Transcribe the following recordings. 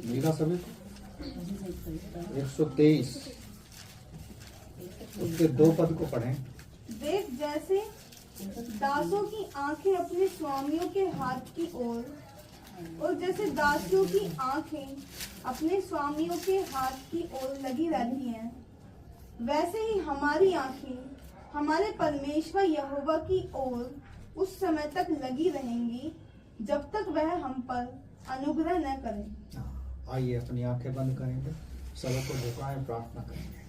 मिला सभी को? 123 उसके 2 पद को पढ़ें। देख, जैसे दासों की आंखें अपने स्वामियों के हाथ की ओर और जैसे दासियों की आंखें अपने स्वामियों के हाथ की ओर लगी रहती हैं, वैसे ही हमारी आंखें हमारे परमेश्वर यहोवा की ओर उस समय तक लगी रहेंगी जब तक वह हम पर अनुग्रह न करें। आइए अपनी आंखें बंद करेंगे, सभी को झुकाएं, प्रार्थना करेंगे।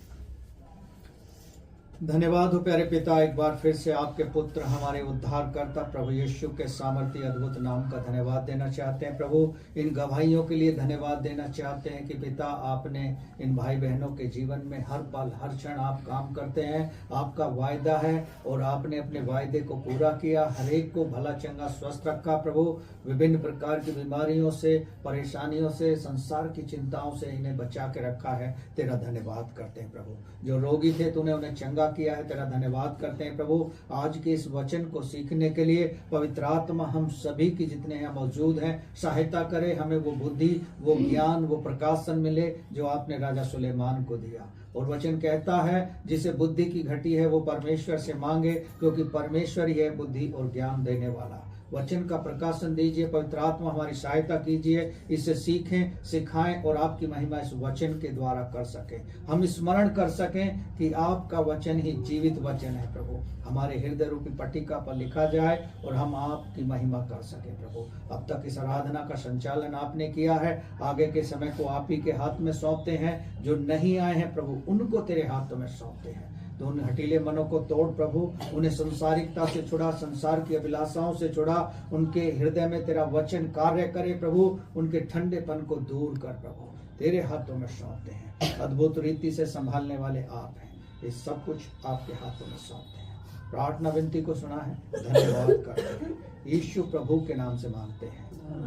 धन्यवाद हो प्यारे पिता, एक बार फिर से आपके पुत्र हमारे उद्धारकर्ता प्रभु यीशु के सामर्थ्य अद्भुत नाम का धन्यवाद देना चाहते हैं। प्रभु इन गवाहियों के लिए धन्यवाद देना चाहते हैं कि पिता आपने इन भाई बहनों के जीवन में हर पल हर क्षण आप काम करते हैं। आपका वायदा है और आपने अपने वायदे को पूरा किया। हर एक को भला चंगा स्वस्थ रखा प्रभु। विभिन्न प्रकार की बीमारियों से, परेशानियों से, संसार की चिंताओं से इन्हें बचा के रखा है। तेरा धन्यवाद करते हैं प्रभु। जो रोगी थे तूने उन्हें चंगा किया है, तेरा धन्यवाद करते हैं प्रभु। आज के इस वचन को सीखने के लिए पवित्र आत्मा हम सभी की जितने यहाँ मौजूद हैं सहायता करे। हमें वो बुद्धि, वो ज्ञान, वो प्रकाशन मिले जो आपने राजा सुलेमान को दिया। और वचन कहता है जिसे बुद्धि की घटी है वो परमेश्वर से मांगे, क्योंकि परमेश्वर ही है बुद्धि और ज्ञान देने वाला। वचन का प्रकाशन दीजिए, पवित्र आत्मा हमारी सहायता कीजिए, इसे सीखें, सिखाएं और आपकी महिमा इस वचन के द्वारा कर सकें। हम स्मरण कर सकें कि आपका वचन ही जीवित वचन है प्रभु। हमारे हृदय रूपी पट्टिका पर लिखा जाए और हम आपकी महिमा कर सकें प्रभु। अब तक इस आराधना का संचालन आपने किया है, आगे के समय को आप ही के हाथ में सौंपते हैं। जो नहीं आए हैं प्रभु उनको तेरे हाथों में सौंपते हैं। तो उन हठीले मनों को तोड़ प्रभु, उन्हें संसारिकता से छुड़ा, संसार की अभिलाषाओं से छुड़ा। उनके हृदय में तेरा वचन कार्य करे प्रभु। उनके ठंडेपन को दूर कर प्रभु, तेरे हाथों में सौंपते हैं। अद्भुत रीति से संभालने वाले आप हैं। ये सब कुछ आपके हाथों में सौंपते हैं। प्रार्थना विनती को सुना है, धन्यवाद करते हैं। यीशु प्रभु के नाम से मांगते हैं,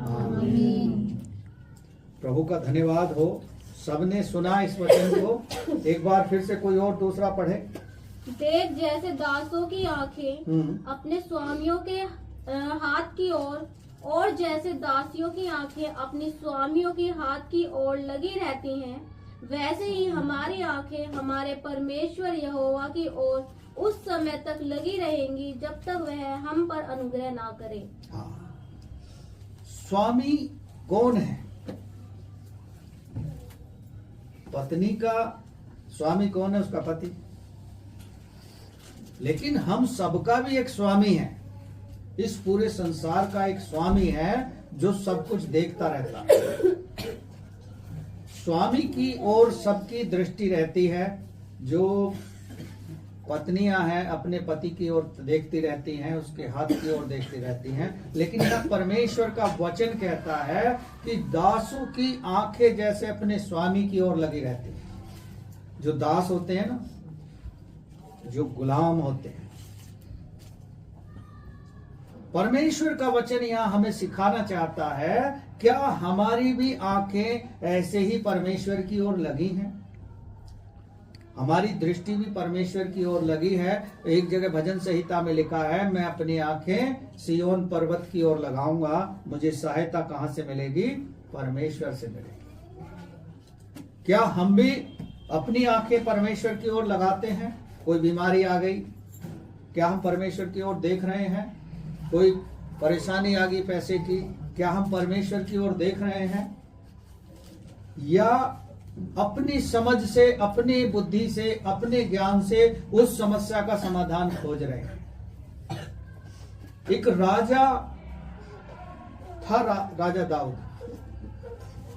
आमीन। प्रभु का धन्यवाद हो। सबने सुना इस वचन को, एक बार फिर से कोई और दूसरा पढ़े। देख, जैसे दासों की आंखें अपने स्वामियों के हाथ की ओर और जैसे दासियों की आंखें अपनी स्वामियों के हाथ की ओर लगी रहती हैं, वैसे ही हमारी आंखें हमारे परमेश्वर यहोवा की ओर उस समय तक लगी रहेंगी जब तक वह हम पर अनुग्रह ना करे। हाँ। स्वामी कौन है? पत्नी का स्वामी कौन है? उसका पति। लेकिन हम सबका भी एक स्वामी है। इस पूरे संसार का एक स्वामी है जो सब कुछ देखता रहता है। स्वामी की ओर सबकी दृष्टि रहती है। जो पत्नियां हैं अपने पति की ओर देखती रहती हैं, उसके हाथ की ओर देखती रहती हैं। लेकिन यह परमेश्वर का वचन कहता है कि दासों की आंखें जैसे अपने स्वामी की ओर लगी रहती हैं। जो दास होते हैं ना, जो गुलाम होते हैं, परमेश्वर का वचन यहाँ हमें सिखाना चाहता है, क्या हमारी भी आंखें ऐसे ही परमेश्वर की ओर लगी हैं? हमारी दृष्टि भी परमेश्वर की ओर लगी है। एक जगह भजन संहिता में लिखा है, मैं अपनी आंखें सियोन पर्वत की ओर लगाऊंगा, मुझे सहायता कहां से मिलेगी? परमेश्वर से मिलेगी। क्या हम भी अपनी आंखें परमेश्वर की ओर लगाते हैं? कोई बीमारी आ गई, क्या हम परमेश्वर की ओर देख रहे हैं? कोई परेशानी आ गई पैसे की, क्या हम परमेश्वर की ओर देख रहे हैं? या अपनी समझ से, अपनी बुद्धि से, अपने ज्ञान से उस समस्या का समाधान खोज रहे हैं? एक राजा था, राजा दाऊद।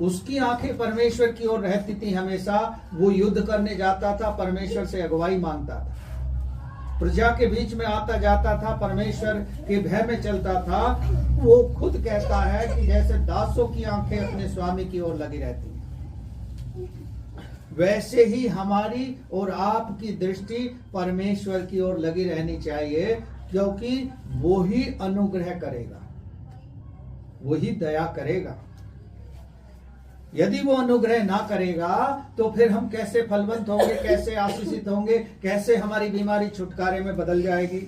उसकी आंखें परमेश्वर की ओर रहती थी हमेशा। वो युद्ध करने जाता था, परमेश्वर से अगुवाई मांगता था, प्रजा के बीच में आता जाता था, परमेश्वर के भय में चलता था। वो खुद कहता है कि जैसे दासों की आंखें अपने स्वामी की ओर लगी रहती हैं, वैसे ही हमारी और आपकी दृष्टि परमेश्वर की ओर लगी रहनी चाहिए, क्योंकि वो ही अनुग्रह करेगा, वो ही दया करेगा। यदि वो अनुग्रह ना करेगा तो फिर हम कैसे फलवंत होंगे, कैसे आशीषित होंगे, कैसे हमारी बीमारी छुटकारे में बदल जाएगी?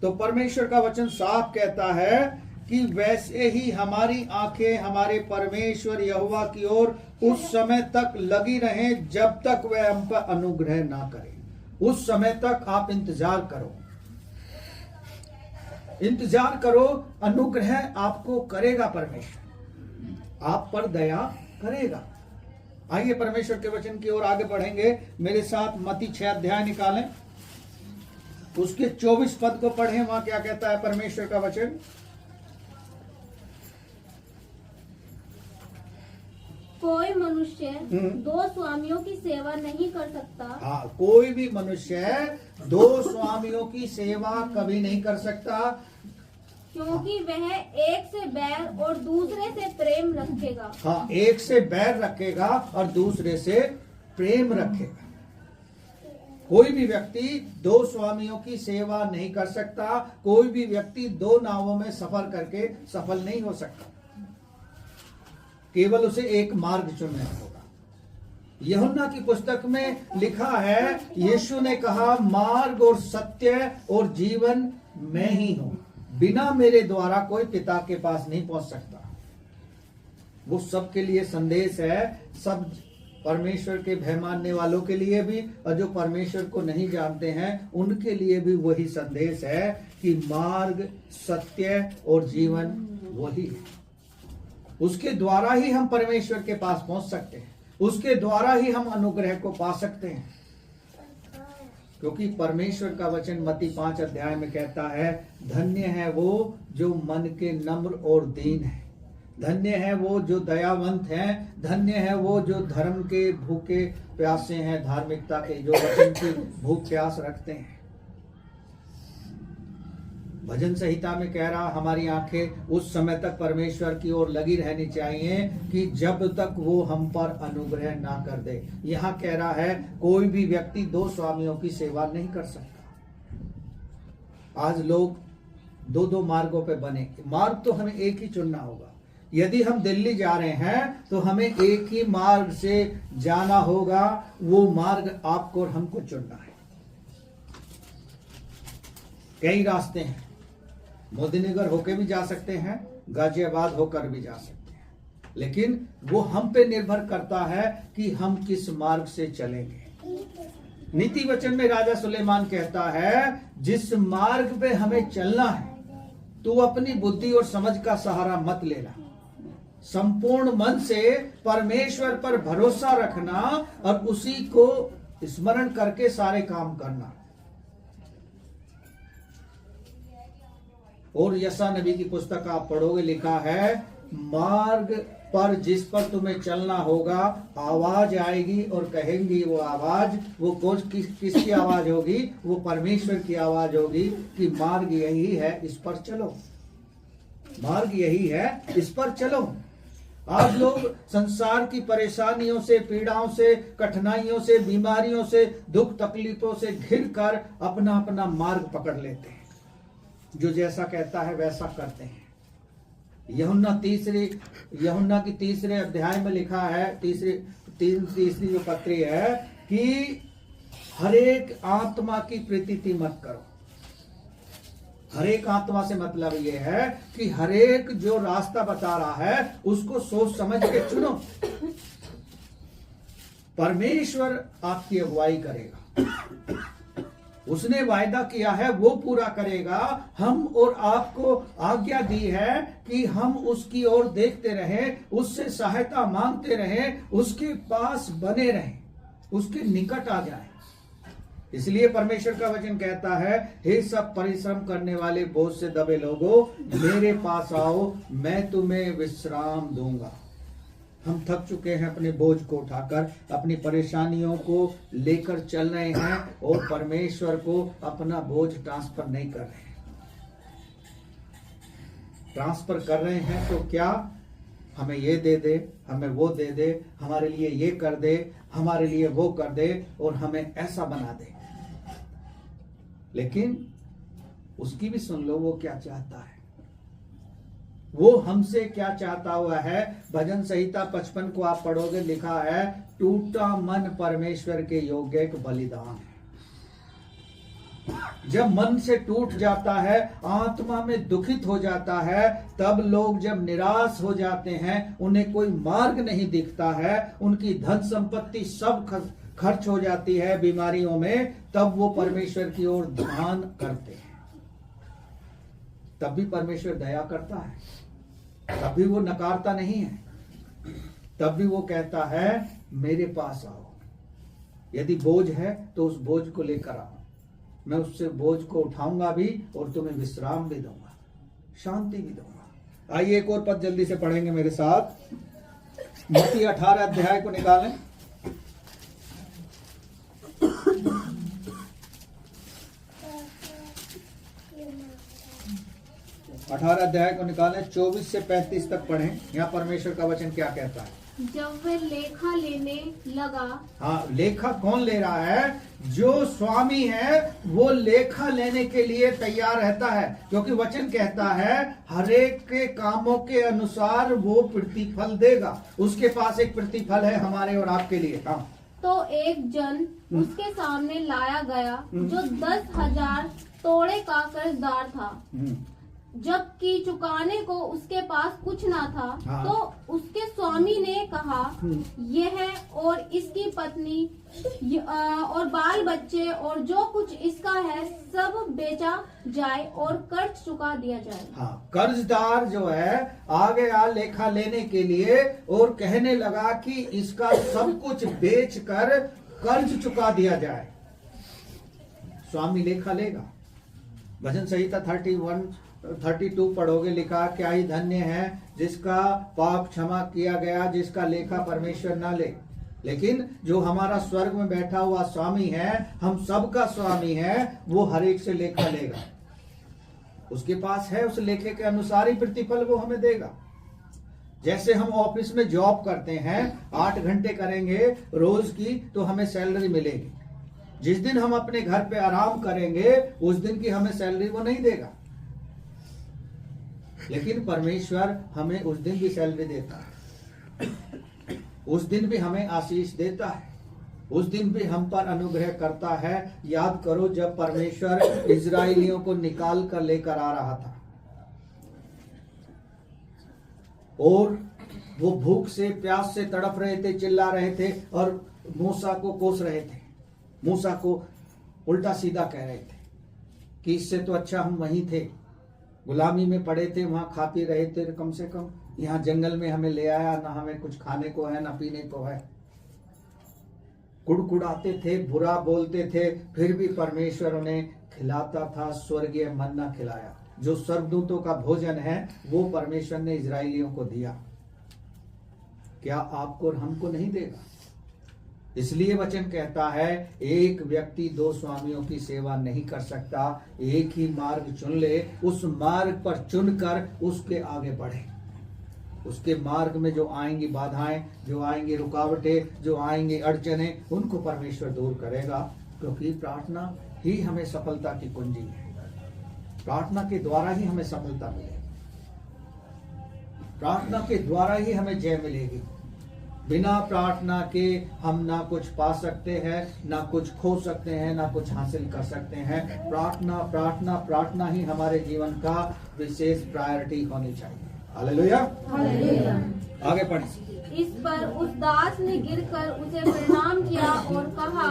तो परमेश्वर का वचन साफ कहता है कि वैसे ही हमारी आंखें हमारे परमेश्वर यहोवा की ओर उस समय तक लगी रहें जब तक वह हम पर अनुग्रह ना करे। उस समय तक आप इंतजार करो, इंतजार करो, अनुग्रह आपको करेगा, परमेश्वर आप पर दया करेगा। आइए परमेश्वर के वचन की ओर आगे बढ़ेंगे। मेरे साथ मत्ती 6 अध्याय निकालें, उसके 24 पद को पढ़ें। वहां क्या कहता है परमेश्वर का वचन? कोई मनुष्य दो स्वामियों की सेवा नहीं कर सकता। हाँ, कोई भी मनुष्य दो स्वामियों की सेवा कभी नहीं कर सकता, क्योंकि वह एक से बैर और दूसरे से प्रेम रखेगा। हाँ, एक से बैर रखेगा और दूसरे से प्रेम रखेगा। कोई भी व्यक्ति दो स्वामियों की सेवा नहीं कर सकता। कोई भी व्यक्ति दो नावों में सफर करके सफल नहीं हो सकता। केवल उसे एक मार्ग चुनना होगा। यूहन्ना की पुस्तक में लिखा है, यीशु ने कहा, मार्ग और सत्य और जीवन मैं ही हूं, बिना मेरे द्वारा कोई पिता के पास नहीं पहुंच सकता। वो सबके लिए संदेश है, सब परमेश्वर के भय मानने वालों के लिए भी और जो परमेश्वर को नहीं जानते हैं उनके लिए भी वही संदेश है कि मार्ग, सत्य और जीवन वही है। उसके द्वारा ही हम परमेश्वर के पास पहुंच सकते हैं, उसके द्वारा ही हम अनुग्रह को पा सकते हैं। क्योंकि परमेश्वर का वचन मत्ती 5 अध्याय में कहता है, धन्य है वो जो मन के नम्र और दीन है, धन्य है वो जो दयावंत हैं, धन्य है वो जो धर्म के भूखे प्यासे हैं, धार्मिकता के जो वचन की भूख प्यास रखते हैं। भजन संहिता में कह रहा, हमारी आंखें उस समय तक परमेश्वर की ओर लगी रहनी चाहिए कि जब तक वो हम पर अनुग्रह ना कर दे। यहां कह रहा है, कोई भी व्यक्ति दो स्वामियों की सेवा नहीं कर सकता। आज लोग दो दो मार्गों पे बने। मार्ग तो हमें एक ही चुनना होगा। यदि हम दिल्ली जा रहे हैं तो हमें एक ही मार्ग से जाना होगा। वो मार्ग आपको और हमको चुनना है। कई रास्ते हैं, मोदीनगर होकर भी जा सकते हैं, गाजियाबाद होकर भी जा सकते हैं, लेकिन वो हम पे निर्भर करता है कि हम किस मार्ग से चलेंगे। नीति वचन में राजा सुलेमान कहता है, जिस मार्ग पे हमें चलना है तू अपनी बुद्धि और समझ का सहारा मत लेना। संपूर्ण मन से परमेश्वर पर भरोसा रखना और उसी को स्मरण करके सारे काम करना। और यशा नबी की पुस्तक आप पढ़ोगे, लिखा है, मार्ग पर जिस पर तुम्हें चलना होगा आवाज आएगी और कहेंगी वो आवाज, वो किसकी आवाज होगी? वो परमेश्वर की आवाज होगी कि मार्ग यही है, इस पर चलो, मार्ग यही है, इस पर चलो। आज लोग संसार की परेशानियों से, पीड़ाओं से, कठिनाइयों से, बीमारियों से, दुख तकलीफों से घिर कर अपना अपना मार्ग पकड़ लेते हैं। जो जैसा कहता है वैसा करते हैं। यूहन्ना की तीसरे अध्याय में लिखा है, तीसरी जो पत्री है कि हर एक आत्मा की प्रीति मत करो। हर एक आत्मा से मतलब ये है कि हर एक जो रास्ता बता रहा है उसको सोच समझ के चुनो। परमेश्वर आपकी अगुवाई करेगा, उसने वायदा किया है वो पूरा करेगा। हम और आपको आज्ञा दी है कि हम उसकी ओर देखते रहें, उससे सहायता मांगते रहें, उसके पास बने रहें, उसके निकट आ जाएं। इसलिए परमेश्वर का वचन कहता है, हे सब परिश्रम करने वाले बोझ से दबे लोगों, मेरे पास आओ, मैं तुम्हें विश्राम दूंगा। हम थक चुके हैं अपने बोझ को उठाकर, अपनी परेशानियों को लेकर चल रहे हैं और परमेश्वर को अपना बोझ ट्रांसफर नहीं कर रहे हैं। ट्रांसफर कर रहे हैं तो क्या? हमें ये दे दे, हमें वो दे दे, हमारे लिए ये कर दे, हमारे लिए वो कर दे और हमें ऐसा बना दे। लेकिन उसकी भी सुन लो, वो क्या चाहता है, वो हमसे क्या चाहता हुआ है। भजन संहिता 55 को आप पढ़ोगे, लिखा है, टूटा मन परमेश्वर के योग्य एक बलिदान है। जब मन से टूट जाता है, आत्मा में दुखित हो जाता है, तब लोग जब निराश हो जाते हैं, उन्हें कोई मार्ग नहीं दिखता है, उनकी धन संपत्ति सब खर्च हो जाती है बीमारियों में, तब वो परमेश्वर की ओर ध्यान करते हैं। तब भी परमेश्वर दया करता है, तब भी वो नकारता नहीं है, तब भी वो कहता है मेरे पास आओ। यदि बोझ है तो उस बोझ को लेकर आओ, मैं उससे बोझ को उठाऊंगा भी और तुम्हें विश्राम भी दूंगा, शांति भी दूंगा। आइए एक और पद जल्दी से पढ़ेंगे मेरे साथ। मत्ती 18 अध्याय को निकालें। 18 अध्याय को निकालें, 24 से 35 तक पढ़ें। यहाँ परमेश्वर का वचन क्या कहता है? जब वह लेखा लेने लगा। हाँ, लेखा कौन ले रहा है? जो स्वामी है वो लेखा लेने के लिए तैयार रहता है, क्योंकि वचन कहता है हरेक के कामों के अनुसार वो प्रतिफल देगा। उसके पास एक प्रतिफल है हमारे और आपके लिए। हाँ, तो एक जन उसके सामने लाया गया जो 10,000 तोड़े का कर्जदार था, जबकि चुकाने को उसके पास कुछ ना था। हाँ। तो उसके स्वामी ने कहा, यह और इसकी पत्नी और बाल बच्चे और जो कुछ इसका है सब बेचा जाए और कर्ज चुका दिया जाए। हाँ, कर्जदार जो है आ गया लेखा लेने के लिए और कहने लगा कि इसका सब कुछ बेचकर कर्ज चुका दिया जाए। स्वामी लेखा लेगा। भजन संहिता 32 पढ़ोगे, लिखा क्या ही धन्य है जिसका पाप क्षमा किया गया, जिसका लेखा परमेश्वर ना ले। लेकिन जो हमारा स्वर्ग में बैठा हुआ स्वामी है, हम सबका स्वामी है, वो हर एक से लेखा लेगा। उसके पास है, उस लेखे के अनुसार ही प्रतिफल वो हमें देगा। जैसे हम ऑफिस में जॉब करते हैं, 8 घंटे करेंगे रोज की तो हमें सैलरी मिलेगी। जिस दिन हम अपने घर पे आराम करेंगे उस दिन की हमें सैलरी वो नहीं देगा, लेकिन परमेश्वर हमें उस दिन भी सैलरी देता है, उस दिन भी हमें आशीष देता है, उस दिन भी हम पर अनुग्रह करता है। याद करो जब परमेश्वर इजराइलियों को निकाल कर लेकर आ रहा था और वो भूख से प्यास से तड़प रहे थे, चिल्ला रहे थे और मूसा को कोस रहे थे, मूसा को उल्टा सीधा कह रहे थे कि इससे तो अच्छा हम वहीं थे, गुलामी में पड़े थे, वहां खा पी रहे थे, कम से कम यहाँ जंगल में हमें ले आया, ना हमें कुछ खाने को है ना पीने को है। कुड़कुड़ाते थे, बुरा बोलते थे, फिर भी परमेश्वर उन्हें खिलाता था। स्वर्गीय मन्ना खिलाया, जो स्वर्गदूतों का भोजन है वो परमेश्वर ने इजराइलियों को दिया। क्या आपको और हमको नहीं देगा? इसलिए वचन कहता है एक व्यक्ति 2 स्वामियों की सेवा नहीं कर सकता, एक ही मार्ग चुन ले, उस मार्ग पर चुनकर उसके आगे बढ़े। उसके मार्ग में जो आएंगी बाधाएं, जो आएंगी रुकावटें, जो आएंगी अड़चनें, उनको परमेश्वर दूर करेगा, क्योंकि प्रार्थना ही हमें सफलता की कुंजी है। प्रार्थना के द्वारा ही हमें सफलता मिलेगी, प्रार्थना के द्वारा ही हमें जय मिलेगी। बिना प्रार्थना के हम ना कुछ पा सकते हैं, ना कुछ खो सकते हैं, ना कुछ हासिल कर सकते हैं। प्रार्थना प्रार्थना प्रार्थना ही हमारे जीवन का विशेष प्रायोरिटी होनी चाहिए। Hallelujah, hallelujah. आगे पढ़ें। इस पर उस दास ने गिरकर उसे प्रणाम किया और कहा,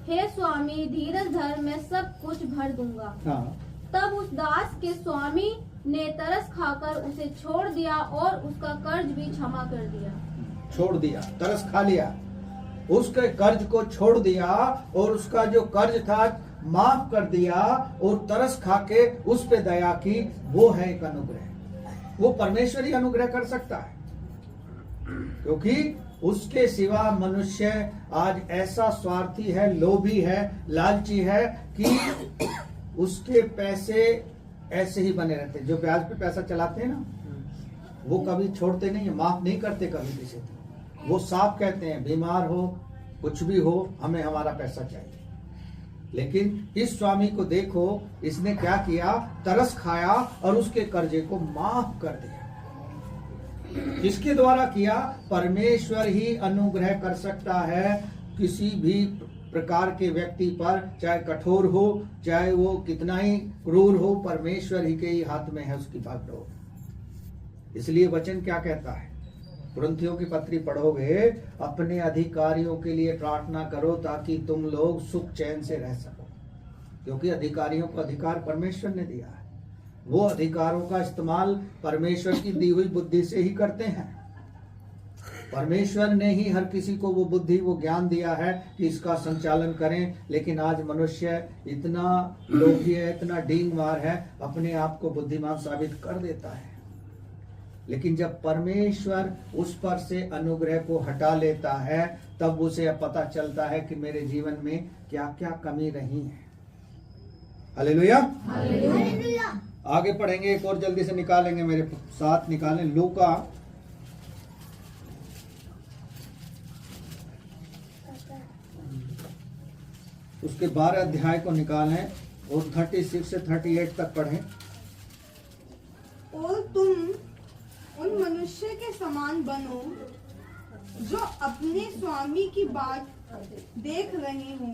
हे स्वामी धीरज धर, मैं सब कुछ भर दूंगा। हाँ। तब उस दास के स्वामी ने तरस खाकर उसे छोड़ दिया और उसका कर्ज भी क्षमा कर दिया। छोड़ दिया, तरस खा लिया, उसके कर्ज को छोड़ दिया और उसका जो कर्ज था माफ कर दिया और तरस खा के उस पे दया की। वो है एक अनुग्रह। वो परमेश्वर ही अनुग्रह कर सकता है, क्योंकि उसके सिवा मनुष्य आज ऐसा स्वार्थी है, लोभी है, लालची है कि उसके पैसे ऐसे ही बने रहते। जो ब्याज पे पैसा चलाते हैं ना, वो कभी छोड़ते नहीं है, माफ नहीं करते कभी किसी को। वो साफ कहते हैं बीमार हो कुछ भी हो, हमें हमारा पैसा चाहिए। लेकिन इस स्वामी को देखो, इसने क्या किया? तरस खाया और उसके कर्जे को माफ कर दिया। किसके द्वारा किया? परमेश्वर ही अनुग्रह कर सकता है किसी भी प्रकार के व्यक्ति पर, चाहे कठोर हो, चाहे वो कितना ही क्रूर हो, परमेश्वर ही के ही हाथ में है उसकी भागदौड़। इसलिए वचन क्या कहता है, कुरिन्थियों की पत्री पढ़ोगे, अपने अधिकारियों के लिए प्रार्थना करो ताकि तुम लोग सुख चैन से रह सको, क्योंकि अधिकारियों को अधिकार परमेश्वर ने दिया है। वो अधिकारों का इस्तेमाल परमेश्वर की दी हुई बुद्धि से ही करते हैं। परमेश्वर ने ही हर किसी को वो बुद्धि, वो ज्ञान दिया है कि इसका संचालन करें। लेकिन आज मनुष्य इतना लोभी है, इतना डींग मार है, अपने आप को बुद्धिमान साबित कर देता है। लेकिन जब परमेश्वर उस पर से अनुग्रह को हटा लेता है, तब उसे अब पता चलता है कि मेरे जीवन में क्या क्या कमी रही है। Hallelujah, hallelujah. आगे पढ़ेंगे, एक और जल्दी से निकालेंगे, मेरे साथ निकालें लूका उसके 12 अध्याय को निकालें और 36 से 38 तक पढ़ें। और तुम उन मनुष्य के समान बनो जो अपने स्वामी की बात देख रहे हो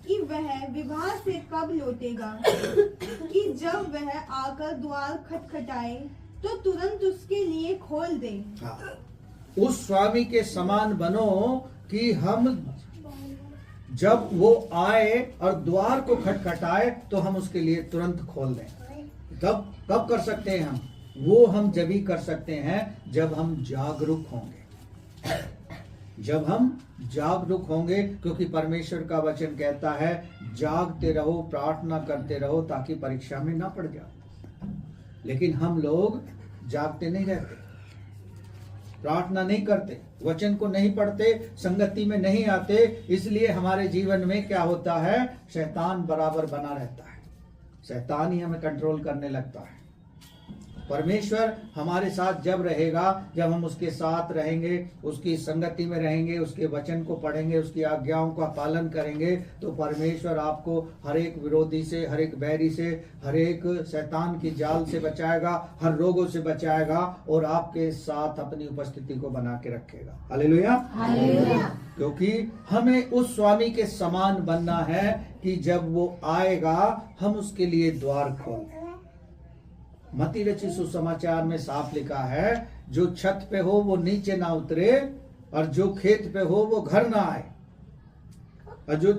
कि वह विवाह से कब लौटेगा, कि जब वह आकर द्वार खटखटाए तो तुरंत उसके लिए खोल दे। हाँ, उस स्वामी के समान बनो कि हम जब वो आए और द्वार को खटखटाए तो हम उसके लिए तुरंत खोल दें। कब कर सकते हैं हम? वो हम जब ही कर सकते हैं जब हम जागरूक होंगे, जब हम जागरूक होंगे, क्योंकि परमेश्वर का वचन कहता है जागते रहो, प्रार्थना करते रहो ताकि परीक्षा में ना पड़ जाओ। लेकिन हम लोग जागते नहीं रहते, प्रार्थना नहीं करते, वचन को नहीं पढ़ते, संगति में नहीं आते। इसलिए हमारे जीवन में क्या होता है, शैतान बराबर बना रहता है, शैतान ही हमें कंट्रोल करने लगता है। परमेश्वर हमारे साथ जब रहेगा, जब हम उसके साथ रहेंगे, उसकी संगति में रहेंगे, उसके वचन को पढ़ेंगे, उसकी आज्ञाओं का पालन करेंगे, तो परमेश्वर आपको हर एक विरोधी से, हर एक बैरी से, हर एक शैतान की जाल से बचाएगा, हर रोगों से बचाएगा और आपके साथ अपनी उपस्थिति को बना के रखेगा। Hallelujah, hallelujah. क्योंकि हमें उस स्वामी के समान बनना है कि जब वो आएगा हम उसके लिए द्वार खोलें। मत्ती रचित सुसमाचार में साफ लिखा है, जो छत पे हो वो नीचे ना उतरे और जो खेत पे हो वो घर ना आए, और जो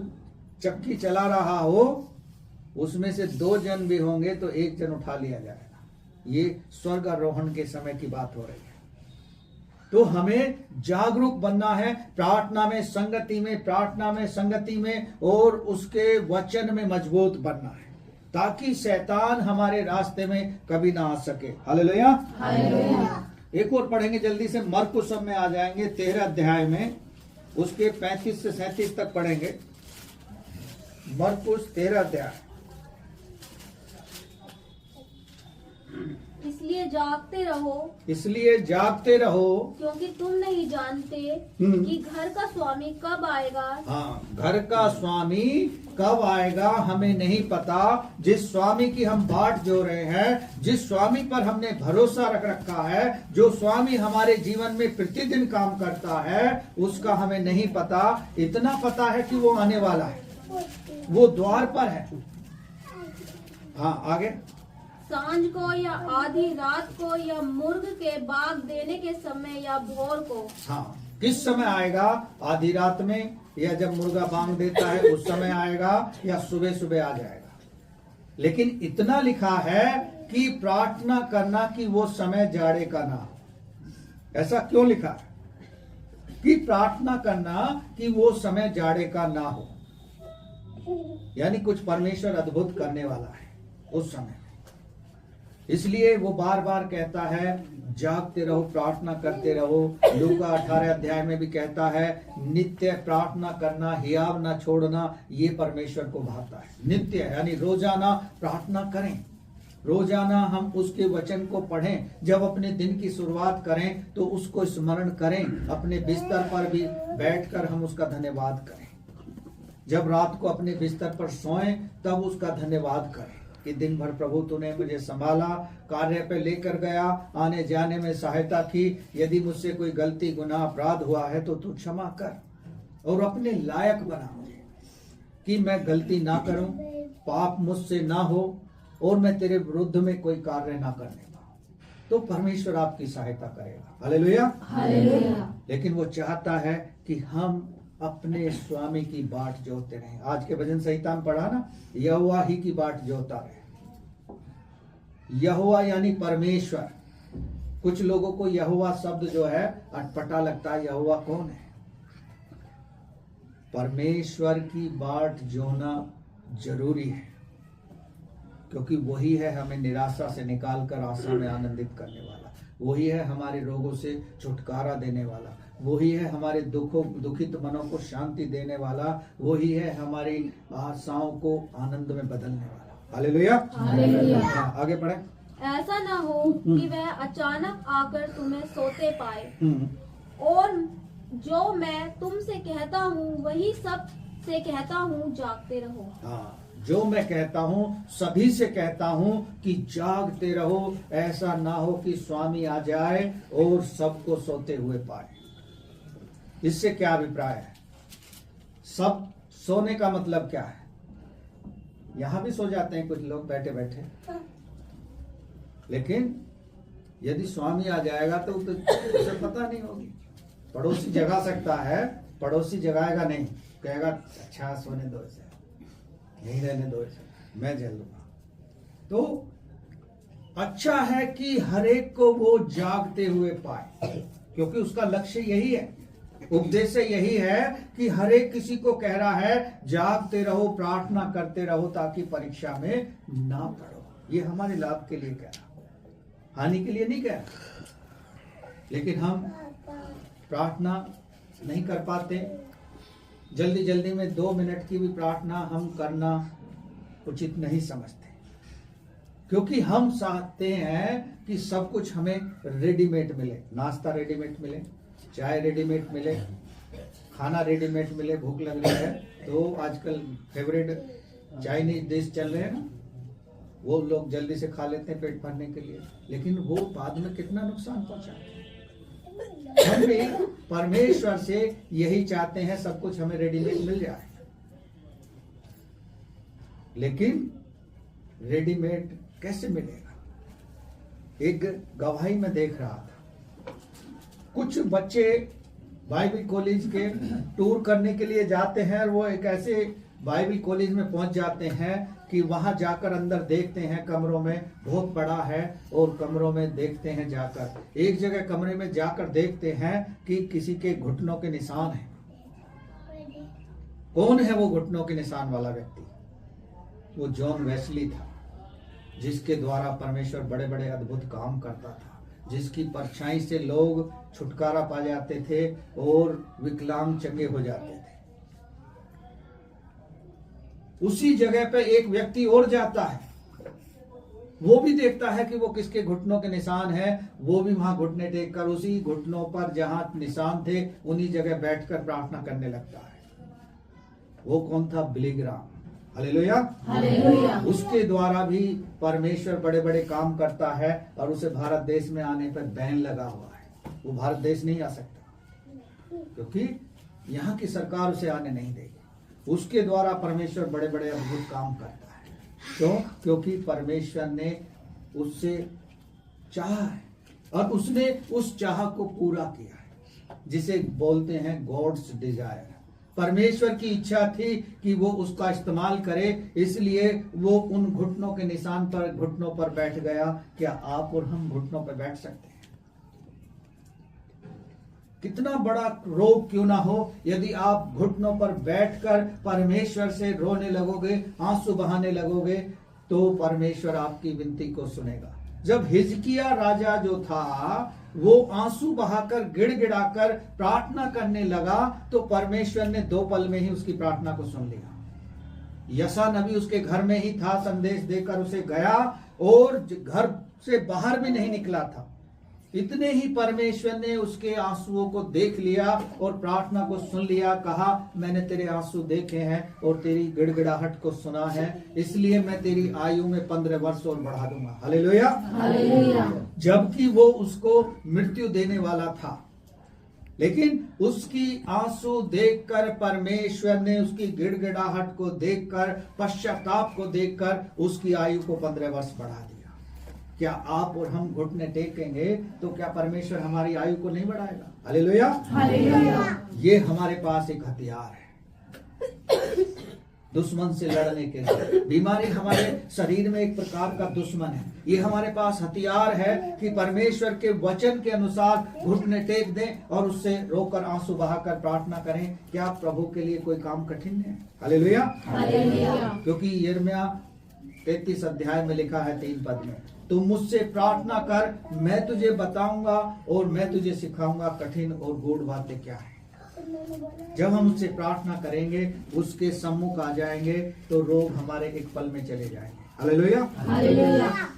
चक्की चला रहा हो उसमें से 2 जन भी होंगे तो 1 जन उठा लिया जाएगा। ये स्वर्ग आरोहण के समय की बात हो रही है। तो हमें जागरूक बनना है, प्रार्थना में, संगति में और उसके वचन में मजबूत बनना है, ताकि शैतान हमारे रास्ते में कभी ना आ सके। Hallelujah, hallelujah. एक और पढ़ेंगे जल्दी से, मरकुस में आ जाएंगे 13 अध्याय में, उसके 35 से 37 तक पढ़ेंगे। मरकुस 13 अध्याय। इसलिए जागते रहो, क्योंकि तुम नहीं जानते कि घर का स्वामी कब आएगा। हाँ, घर का स्वामी कब आएगा हमें नहीं पता। जिस स्वामी की हम बाट जो रहे हैं, जिस स्वामी पर हमने भरोसा रख रखा है, जो स्वामी हमारे जीवन में प्रतिदिन काम करता है, उसका हमें नहीं पता। इतना पता है कि वो आने वाला है, वो द्वार पर है। हाँ, आगे। सांझ को या आधी रात को या मुर्ग के बाग देने के समय या भोर को। हाँ, किस समय आएगा? आधी रात में, या जब मुर्गा बांग देता है उस समय आएगा, या सुबह सुबह आ जाएगा। लेकिन इतना लिखा है कि प्रार्थना करना कि वो समय जाड़े का ना हो। ऐसा क्यों लिखा है कि प्रार्थना करना कि वो समय जाड़े का ना हो? यानी कुछ परमेश्वर अद्भुत करने वाला है उस समय। इसलिए वो बार बार कहता है जागते रहो, प्रार्थना करते रहो। लूका 18 अध्याय में भी कहता है नित्य प्रार्थना करना, हियाव ना छोड़ना, ये परमेश्वर को भाता है। नित्य यानी रोजाना प्रार्थना करें, रोजाना हम उसके वचन को पढ़ें। जब अपने दिन की शुरुआत करें तो उसको स्मरण करें, अपने बिस्तर पर भी बैठकर हम उसका धन्यवाद करें। जब रात को अपने बिस्तर पर सोएं तब उसका धन्यवाद करें कि दिन भर प्रभु तूने मुझे संभाला, कार्य पे लेकर गया, आने जाने में सहायता की। यदि मुझसे कोई गलती, गुनाह, अपराध हुआ है तो तू क्षमा कर और अपने लायक बना मुझे। कि मैं गलती ना करूं, पाप मुझसे ना हो और मैं तेरे विरुद्ध में कोई कार्य ना करने पाऊं, तो परमेश्वर आपकी सहायता करेगा। Hallelujah, hallelujah. लेकिन वो चाहता है कि हम अपने स्वामी की बाट जोते रहें। आज के भजन संहिता में पढ़ा ना, यहोवा ही की बाट जोता रहे। यहोवा यानी परमेश्वर। कुछ लोगों को यहोवा शब्द जो है अटपटा लगता है। यहोवा कौन है? परमेश्वर की बाट जोना जरूरी है, क्योंकि वही है हमें निराशा से निकालकर आशा में आनंदित करने वाला, वही है हमारे रोगों से छुटकारा देने वाला, वही है हमारे दुखित मनों को शांति देने वाला, वही है हमारी आशाओं को आनंद में बदलने वाला। Hallelujah, hallelujah. आगे पढ़े। ऐसा ना हो कि वह अचानक आकर तुम्हें सोते पाए, और जो मैं तुमसे कहता हूँ वही सब से कहता हूँ, जागते रहो। हाँ, जो मैं कहता हूँ सभी से कहता हूँ कि जागते रहो। ऐसा ना हो कि स्वामी आ जाए और सबको सोते हुए पाए। इससे क्या अभिप्राय है? सब सोने का मतलब क्या है? यहां भी सो जाते हैं कुछ लोग बैठे बैठे, लेकिन यदि स्वामी आ जाएगा तो उसे पता नहीं होगी। पड़ोसी जगा सकता है, पड़ोसी जगाएगा नहीं, कहेगा अच्छा सोने दो इसे, यहीं रहने दो इसे, मैं झेल लूंगा। तो अच्छा है कि हरेक को वो जागते हुए पाए, क्योंकि उसका लक्ष्य यही है, उद्देश्य यही है कि हरेक किसी को कह रहा है जागते रहो, प्रार्थना करते रहो ताकि परीक्षा में ना पड़ो। ये हमारे लाभ के लिए कह रहा, हानि के लिए नहीं कह रहा। लेकिन हम प्रार्थना नहीं कर पाते। जल्दी जल्दी में 2 मिनट की भी प्रार्थना हम करना उचित नहीं समझते, क्योंकि हम चाहते हैं कि सब कुछ हमें रेडीमेड मिले। नाश्ता रेडीमेड मिले, चाय रेडीमेड मिले, खाना रेडीमेड मिले। भूख लग रही है तो आजकल फेवरेट चाइनीज डिश चल रहे हैं ना, वो लोग जल्दी से खा लेते हैं पेट भरने के लिए, लेकिन वो बाद में कितना नुकसान पहुंचाते हैं। हम भी परमेश्वर से यही चाहते हैं, सब कुछ हमें रेडीमेड मिल जाए, लेकिन रेडीमेड कैसे मिलेगा? एक गवाही में देख रहा था, कुछ बच्चे बाइबल कॉलेज के टूर करने के लिए जाते हैं, और वो एक ऐसे बाइबल कॉलेज में पहुंच जाते हैं कि वहां जाकर अंदर देखते हैं कमरों में बहुत बड़ा है, और कमरों में देखते हैं जाकर, एक जगह कमरे में जाकर देखते हैं कि किसी के घुटनों के निशान हैं। कौन है वो घुटनों के निशान वाला व्यक्ति? वो जॉन वेस्ली था, जिसके द्वारा परमेश्वर बड़े बड़े अद्भुत काम करता था, जिसकी परछाई से लोग छुटकारा पा जाते थे और विकलांग चंगे हो जाते थे। उसी जगह पे एक व्यक्ति और जाता है, वो भी देखता है कि वो किसके घुटनों के निशान है, वो भी वहां घुटने टेक कर उसी घुटनों पर जहां निशान थे उन्हीं जगह बैठकर प्रार्थना करने लगता है। वो कौन था? Billy Graham. Hallelujah, hallelujah. उसके द्वारा भी परमेश्वर बड़े बड़े काम करता है, और उसे भारत देश में आने पर बैन लगा हुआ है। वो भारत देश नहीं आ सकता, क्योंकि यहाँ की सरकार उसे आने नहीं देगी। उसके द्वारा परमेश्वर बड़े बड़े अद्भुत काम करता है। क्यों? क्योंकि परमेश्वर ने उससे चाहा है, और उसने उस चाह को पूरा किया है, जिसे बोलते हैं गॉड्स डिजायर। परमेश्वर की इच्छा थी कि वो उसका इस्तेमाल करे, इसलिए वो उन घुटनों के निशान पर, घुटनों पर बैठ गया। क्या आप और हम घुटनों पर बैठ सकते हैं? कितना बड़ा रोग क्यों ना हो, यदि आप घुटनों पर बैठकर परमेश्वर से रोने लगोगे, आंसू बहाने लगोगे, तो परमेश्वर आपकी विनती को सुनेगा। जब हिजकिया राजा जो था वो आंसू बहाकर गिड़गिड़ाकर प्रार्थना करने लगा, तो परमेश्वर ने 2 पल में ही उसकी प्रार्थना को सुन लिया। यशा नबी उसके घर में ही था, संदेश देकर उसे गया, और घर से बाहर भी नहीं निकला था। इतने ही परमेश्वर ने उसके आंसुओं को देख लिया और प्रार्थना को सुन लिया। कहा, मैंने तेरे आंसू देखे हैं और तेरी गिड़गिड़ाहट को सुना है, इसलिए मैं तेरी आयु में 15 वर्ष और बढ़ा दूंगा। Hallelujah, hallelujah. जबकि वो उसको मृत्यु देने वाला था, लेकिन उसकी आंसू देखकर, परमेश्वर ने उसकी गिड़गिड़ाहट को देखकर, पश्चाताप को देखकर उसकी आयु को 15 वर्ष बढ़ा दिया। क्या आप और हम घुटने टेकेंगे तो क्या परमेश्वर हमारी आयु को नहीं बढ़ाएगा? Hallelujah, hallelujah. ये हमारे पास एक हथियार है दुश्मन से लड़ने के लिए। बीमारी हमारे शरीर में एक प्रकार का दुश्मन है। ये हमारे पास हथियार है कि परमेश्वर के वचन के अनुसार घुटने टेक दें और उससे रोकर आंसू बहाकर प्रार्थना करें। क्या प्रभु के लिए कोई काम कठिन है? Hallelujah, hallelujah. क्योंकि यिर्मयाह 33 अध्याय में लिखा है 3 पद में, तुम मुझसे प्रार्थना कर, मैं तुझे बताऊंगा और मैं तुझे सिखाऊंगा कठिन और गूढ़ बातें क्या है। जब हम उससे प्रार्थना करेंगे, उसके सम्मुख आ जाएंगे, तो रोग हमारे एक पल में चले जाएंगे। Hallelujah, hallelujah.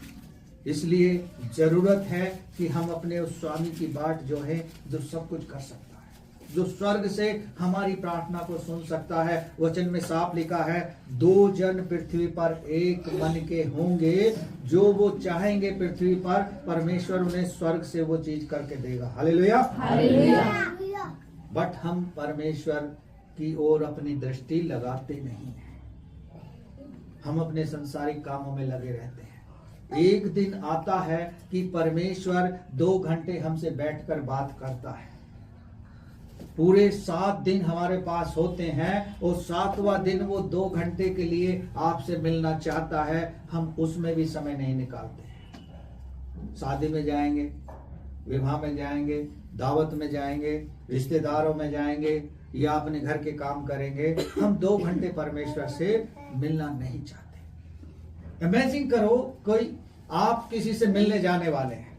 इसलिए जरूरत है कि हम अपने उस स्वामी की बाट जो है, जो सब कुछ कर सकता है, जो स्वर्ग से हमारी प्रार्थना को सुन सकता है। वचन में साफ लिखा है, 2 जन पृथ्वी पर एक मन के होंगे, जो वो चाहेंगे पृथ्वी पर, परमेश्वर उन्हें स्वर्ग से वो चीज करके देगा। Hallelujah, hallelujah. बट हम परमेश्वर की ओर अपनी दृष्टि लगाते नहीं हैं। हम अपने संसारिक कामों में लगे रहते हैं। एक दिन आता है कि परमेश्वर 2 घंटे हमसे बैठकर बात करता है। पूरे 7 दिन हमारे पास होते हैं और 7वां दिन वो 2 घंटे के लिए आपसे मिलना चाहता है। हम उसमें भी समय नहीं निकालते। शादी में जाएंगे, विवाह में जाएंगे, दावत में जाएंगे, रिश्तेदारों में जाएंगे या अपने घर के काम करेंगे, हम 2 घंटे परमेश्वर से मिलना नहीं चाहते। इमेजिन करो, कोई आप किसी से मिलने जाने वाले हैं।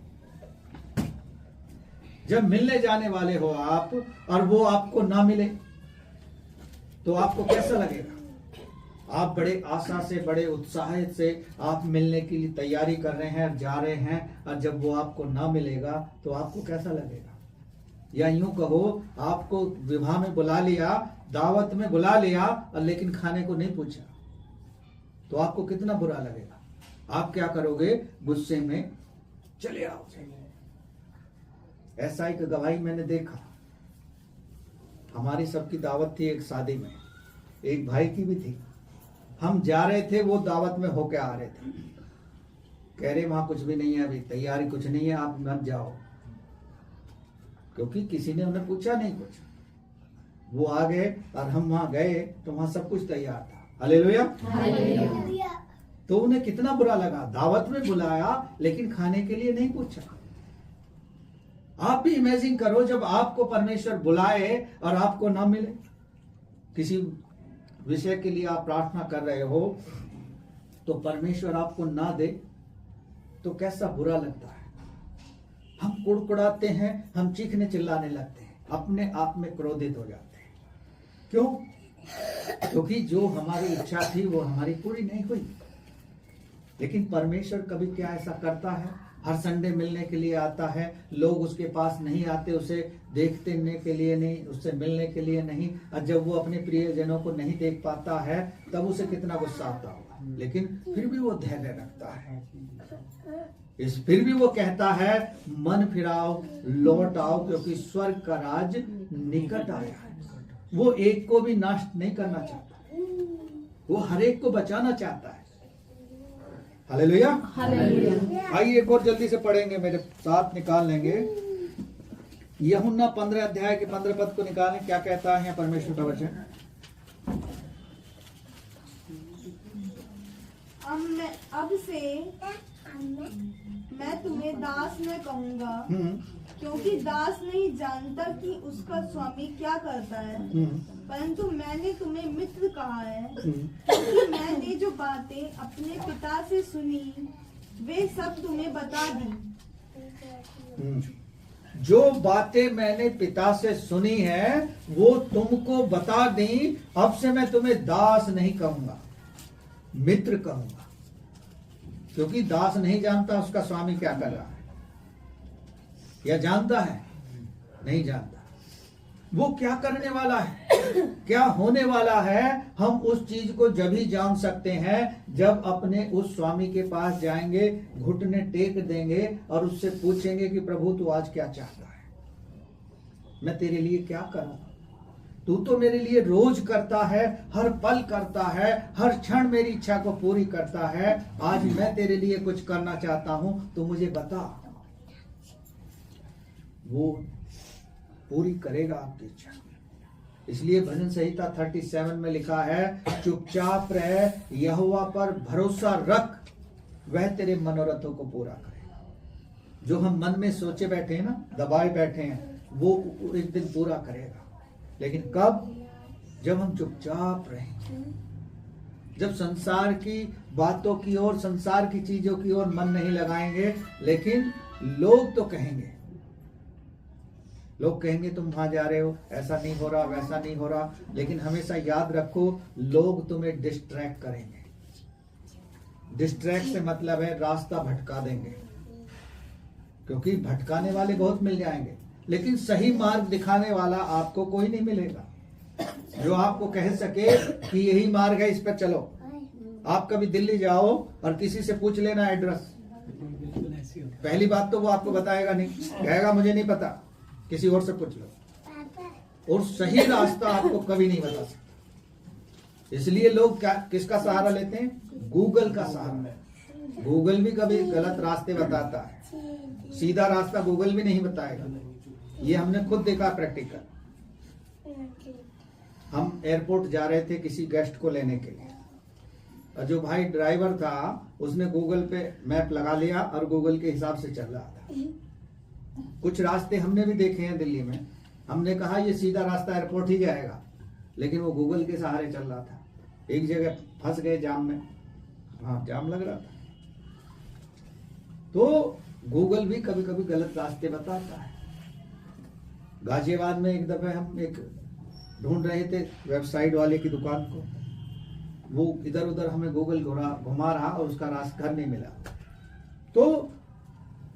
जब मिलने जाने वाले हो आप और वो आपको ना मिले तो आपको कैसा लगेगा? आप बड़े आशा से, बड़े उत्साह से आप मिलने की लिए तैयारी कर रहे हैं और जा रहे हैं, और जब वो आपको ना मिलेगा तो आपको कैसा लगेगा? या यूं कहो, आपको विवाह में बुला लिया, दावत में बुला लिया, और लेकिन खाने को नहीं पूछा, तो आपको कितना बुरा लगेगा? आप क्या करोगे? गुस्से में चले आओ। ऐसा एक गवाही मैंने देखा। हमारी सबकी दावत थी एक शादी में, एक भाई की भी थी। हम जा रहे थे, वो दावत में होके आ रहे थे। कह रहे वहां कुछ भी नहीं है, अभी तैयारी कुछ नहीं है, आप मत जाओ, क्योंकि किसी ने उन्हें पूछा नहीं कुछ। वो आ गए और हम वहां गए तो वहां सब कुछ तैयार था। Hallelujah, hallelujah. तो उन्हें कितना बुरा लगा, दावत में बुलाया लेकिन खाने के लिए नहीं पूछा। आप भी इमेजिन करो, जब आपको परमेश्वर बुलाए और आपको ना मिले। किसी विषय के लिए आप प्रार्थना कर रहे हो तो परमेश्वर आपको ना दे तो कैसा बुरा लगता है। हम कुड़कुड़ाते हैं, हम चीखने चिल्लाने लगते हैं, अपने आप में क्रोधित हो जाते हैं। क्यों? क्योंकि जो हमारी इच्छा थी वो हमारी पूरी नहीं हुई। लेकिन परमेश्वर कभी क्या ऐसा करता है? हर संडे मिलने के लिए आता है। लोग उसके पास नहीं आते, उसे देखने के लिए नहीं, उससे मिलने के लिए नहीं। और जब वो अपने प्रियजनों को नहीं देख पाता है तब उसे कितना गुस्सा आता होगा। लेकिन फिर भी वो धैर्य रखता है। फिर भी वो कहता है, मन फिराओ, लौट आओ, क्योंकि स्वर्ग का राज निकट आया है। वो एक को भी नष्ट नहीं करना चाहता, वो हर एक को बचाना चाहता है। Hallelujah, hallelujah. आइए एक और जल्दी से पढ़ेंगे, मेरे साथ निकाल लेंगे। यूहन्ना 15 अध्याय के 15 पद को निकालें। क्या कहता है परमेश्वर का वचन? अब से मैं तुम्हें दास न कहूंगा, क्योंकि दास नहीं जानता कि उसका स्वामी क्या करता है, परंतु मैंने तुम्हें मित्र कहा है, क्योंकि मैंने जो बातें अपने पिता से सुनी वे सब तुम्हें बता दी। जो बातें मैंने पिता से सुनी है वो तुमको बता दी। अब से मैं तुम्हें दास नहीं कहूंगा, मित्र कहूंगा। क्योंकि दास नहीं जानता उसका स्वामी क्या कर रहा है, या जानता है? नहीं जानता। वो क्या करने वाला है, क्या होने वाला है, हम उस चीज को जब ही जान सकते हैं जब अपने उस स्वामी के पास जाएंगे, घुटने टेक देंगे और उससे पूछेंगे कि प्रभु तू आज क्या चाहता है। मैं तेरे लिए क्या करूं? तू तो मेरे लिए रोज करता है, हर पल करता है, हर क्षण मेरी इच्छा को पूरी करता है। आज मैं तेरे लिए कुछ करना चाहता हूं, तो मुझे बता। वो पूरी करेगा आपकी इच्छा। इसलिए भजन संहिता 37 में लिखा है, चुपचाप रह, यहोवा पर भरोसा रख, वह तेरे मनोरथों को पूरा करेगा। जो हम मन में सोचे बैठे हैं ना, दबाए बैठे हैं, वो एक दिन पूरा करेगा। लेकिन कब? जब हम चुपचाप रहेंगे, जब संसार की बातों की ओर, संसार की चीजों की ओर मन नहीं लगाएंगे। लेकिन लोग तो कहेंगे, लोग कहेंगे तुम वहां जा रहे हो, ऐसा नहीं हो रहा, वैसा नहीं हो रहा। लेकिन हमेशा याद रखो, लोग तुम्हें डिस्ट्रैक्ट करेंगे। डिस्ट्रैक्ट से मतलब है रास्ता भटका देंगे, क्योंकि भटकाने वाले बहुत मिल जाएंगे, लेकिन सही मार्ग दिखाने वाला आपको कोई नहीं मिलेगा, जो आपको कह सके कि यही मार्ग है, इस पर चलो। आप कभी दिल्ली जाओ और किसी से पूछ लेना एड्रेस, पहली बात तो वो आपको बताएगा नहीं, कहेगा मुझे नहीं पता, किसी और से पूछ लो। और सही रास्ता आपको कभी नहीं बता सकता। इसलिए लोग क्या, किसका सहारा लेते हैं? गूगल का सहारा। गूगल भी कभी गलत रास्ते बताता है, सीधा रास्ता गूगल भी नहीं बताएगा। ये हमने खुद देखा प्रैक्टिकल। हम एयरपोर्ट जा रहे थे किसी गेस्ट को लेने के लिए, और जो भाई ड्राइवर था उसने गूगल पे मैप लगा लिया और गूगल के हिसाब से चल रहा था। कुछ रास्ते हमने भी देखे हैं दिल्ली में, हमने कहा ये सीधा रास्ता एयरपोर्ट ही जाएगा, लेकिन वो गूगल के सहारे चल रहा था। एक जगह फंस गए जाम में, हाँ जाम लग रहा था। तो गूगल भी कभी कभी गलत रास्ते बताता है। गाजियाबाद में एक दफे हम एक ढूंढ रहे थे वेबसाइट वाले की दुकान को, वो इधर उधर हमें गूगल घुमा रहा और उसका रास्ता घर नहीं मिला। तो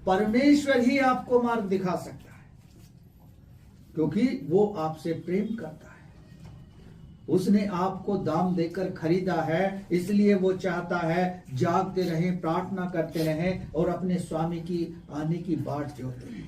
परमेश्वर ही आपको मार्ग दिखा सकता है, क्योंकि वो आपसे प्रेम करता है। उसने आपको दाम देकर खरीदा है, इसलिए वो चाहता है जागते रहें, प्रार्थना करते रहें और अपने स्वामी की आने की बाट जोते रहें।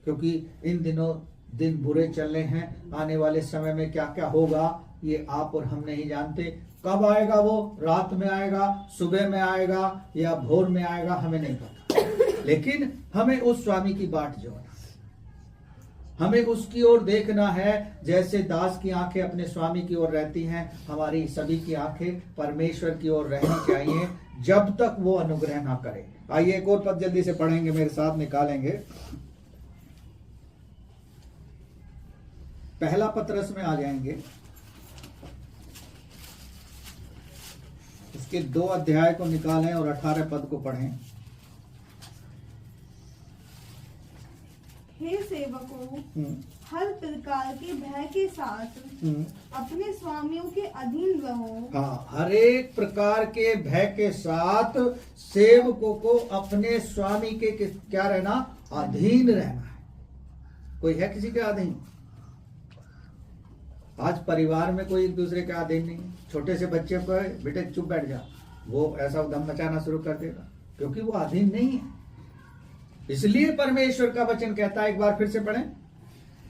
क्योंकि इन दिनों दिन बुरे चल रहे हैं, आने वाले समय में क्या क्या होगा ये आप और हम नहीं जानते। कब आएगा वो? रात में आएगा, सुबह में आएगा या भोर में आएगा, हमें नहीं पता। लेकिन हमें उस स्वामी की बाट जोड़ना, हमें उसकी ओर देखना है। जैसे दास की आंखें अपने स्वामी की ओर रहती हैं, हमारी सभी की आंखें परमेश्वर की ओर रहनी चाहिए, जब तक वो अनुग्रह ना करे। आइए एक और पद जल्दी से पढ़ेंगे, मेरे साथ निकालेंगे। पहला पत्रस में आ जाएंगे, इसके 2 अध्याय को निकालें और 18 पद को पढ़ें। हे सेवकों, हर प्रकार के भय के साथ अपने स्वामियों के अधीन रहो। हाँ, हर एक प्रकार के भय के साथ सेवकों को अपने स्वामी के क्या रहना? अधीन रहना है। कोई है किसी के अधीन? आज परिवार में कोई एक दूसरे के अधीन नहीं। छोटे से बच्चे को बेटे चुप बैठ जा, वो ऐसा उधम मचाना शुरू कर देगा, क्योंकि वो अधीन नहीं है। इसलिए परमेश्वर का वचन कहता है, एक बार फिर से पढ़ें।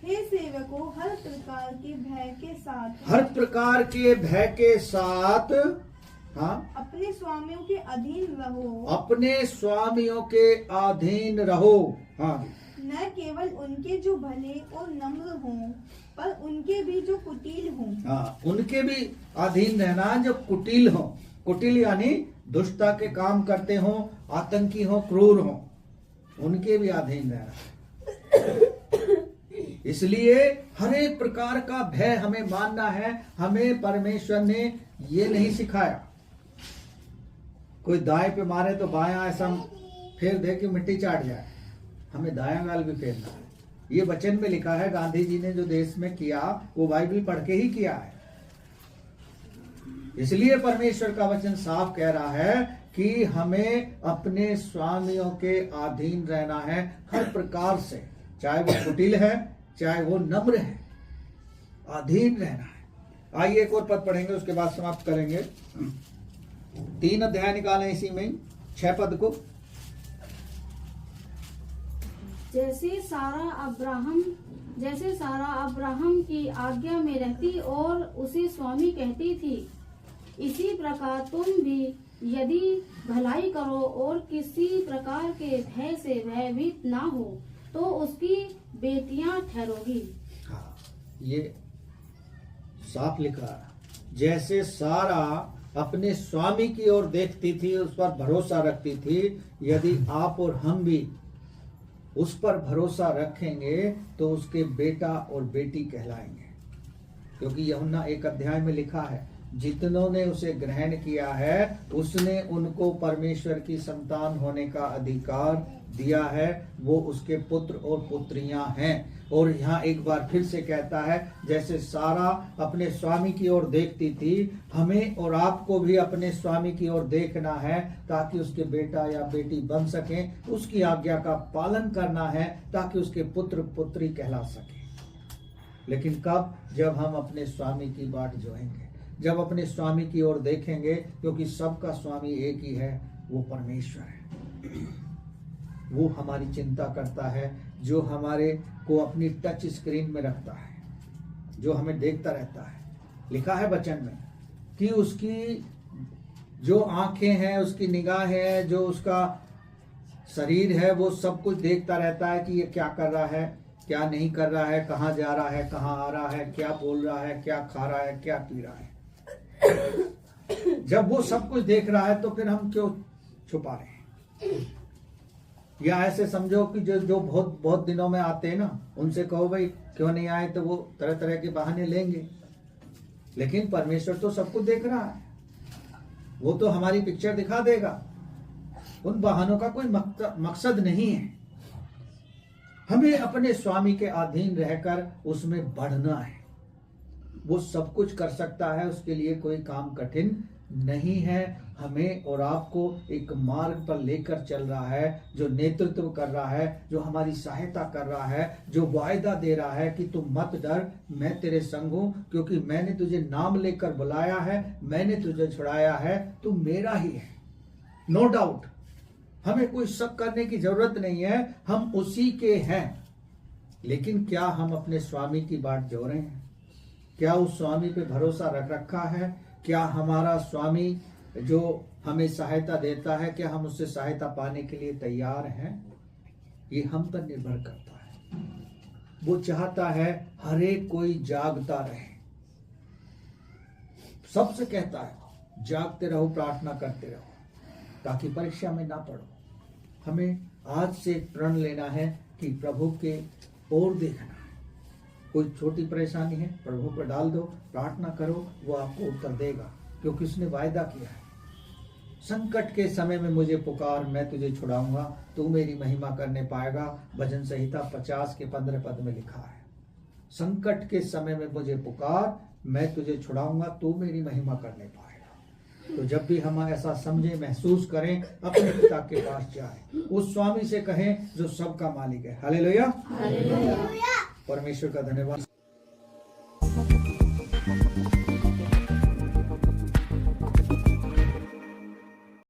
हे सेवकों, हर प्रकार के भय के साथ, हर प्रकार के भय के साथ, हाँ, अपने स्वामियों के अधीन रहो। अपने स्वामियों के अधीन रहो। हाँ, न केवल उनके जो भले और नम्र हों, पर उनके भी जो कुटिल हों। हाँ, उनके भी अधीन रहना जो कुटिल हों। कुटिल यानी दुष्टता के काम करते हों, आतंकी हों, क्रूर हों, उनके भी अधीन रहना। इसलिए हर एक प्रकार का भय हमें मानना है। हमें परमेश्वर ने ये नहीं सिखाया कोई दाएं पे मारे तो बायां ऐसा फेर दे कि मिट्टी चाट जाए। हमें दायां गाल भी फेरना है। ये वचन में लिखा है, गांधी जी ने जो देश में किया वो बाइबल पढ़ के ही किया है। इसलिए परमेश्वर का वचन साफ कह रहा है कि हमें अपने स्वामियों के अधीन रहना है हर प्रकार से, चाहे वो कुटिल है चाहे वो नम्र है, अधीन रहना है। आइए एक और पद पढ़ेंगे, उसके बाद समाप्त करेंगे। 3 अध्याय निकालें इसी में 6 पद को। जैसे सारा अब्राहम की आज्ञा में रहती और उसे स्वामी कहती थी, इसी प्रकार तुम भी यदि भलाई करो और किसी प्रकार के भय से भयभीत ना हो तो उसकी बेटियां ठहरोगी। हाँ, ये साफ लिखा है। जैसे सारा अपने स्वामी की ओर देखती थी, उस पर भरोसा रखती थी, यदि आप और हम भी उस पर भरोसा रखेंगे तो उसके बेटा और बेटी कहलाएंगे। क्योंकि यूहन्ना 1 अध्याय में लिखा है, जितनों ने उसे ग्रहण किया है उसने उनको परमेश्वर की संतान होने का अधिकार दिया है, वो उसके पुत्र और पुत्रियां हैं। और यहाँ एक बार फिर से कहता है, जैसे सारा अपने स्वामी की ओर देखती थी, हमें और आपको भी अपने स्वामी की ओर देखना है ताकि उसके बेटा या बेटी बन सकें, उसकी आज्ञा का पालन करना है ताकि उसके पुत्र पुत्री कहला सके। लेकिन कब? जब हम अपने स्वामी की बाट जोएंगे, जब अपने स्वामी की ओर देखेंगे, क्योंकि सबका स्वामी एक ही है, वो परमेश्वर है। वो हमारी चिंता करता है, जो हमारे को अपनी टच स्क्रीन में रखता है, जो हमें देखता रहता है। लिखा है वचन में कि उसकी जो आंखें हैं, उसकी निगाहें हैं, जो उसका शरीर है, वो सब कुछ देखता रहता है कि ये क्या कर रहा है, क्या नहीं कर रहा है, कहाँ जा रहा है, कहाँ आ रहा है, क्या बोल रहा है, क्या खा रहा है, क्या पी रहा है। जब वो सब कुछ देख रहा है तो फिर हम क्यों छुपा रहे हैं? या ऐसे समझो कि जो बहुत दिनों में आते हैं ना, उनसे कहो भाई क्यों नहीं आए, तो वो तरह तरह के बहाने लेंगे। लेकिन परमेश्वर तो सब कुछ देख रहा है, वो तो हमारी पिक्चर दिखा देगा। उन बहानों का कोई मकसद नहीं है। हमें अपने स्वामी के अधीन रहकर उसमें बढ़ना है। वो सब कुछ कर सकता है, उसके लिए कोई काम कठिन नहीं है। हमें और आपको एक मार्ग पर लेकर चल रहा है, जो नेतृत्व कर रहा है, जो हमारी सहायता कर रहा है, जो वायदा दे रहा है कि तुम मत डर, मैं तेरे संग हूं, क्योंकि मैंने तुझे नाम लेकर बुलाया है, मैंने तुझे छुड़ाया है, तू मेरा ही है। नो डाउट, हमें कोई शक करने की जरूरत नहीं है, हम उसी के हैं। लेकिन क्या हम अपने स्वामी की बाट जो रहे हैं? क्या उस स्वामी पे भरोसा रख रखा है? क्या हमारा स्वामी जो हमें सहायता देता है, क्या हम उससे सहायता पाने के लिए तैयार हैं? ये हम पर निर्भर करता है। वो चाहता है हर एक कोई जागता रहे। सबसे कहता है जागते रहो, प्रार्थना करते रहो, ताकि परीक्षा में ना पड़ो। हमें आज से प्रण लेना है कि प्रभु के ओर देखना है। कोई छोटी परेशानी है, प्रभु पर डाल दो, प्रार्थना करो, वो आपको उत्तर देगा, क्योंकि उसने वायदा किया है। संकट के समय में मुझे पुकार, मैं तुझे छुड़ाऊंगा, तू मेरी महिमा करने पाएगा। भजन संहिता 50 के 15 पद में लिखा है, संकट के समय में मुझे पुकार, मैं तुझे छुड़ाऊंगा, तू मेरी महिमा करने पाएगा। तो जब भी हम ऐसा समझें, महसूस करें, अपने पिता के पास जाएं, उस स्वामी से कहें जो सबका मालिक है। हालेलुया, परमेश्वर का धन्यवाद।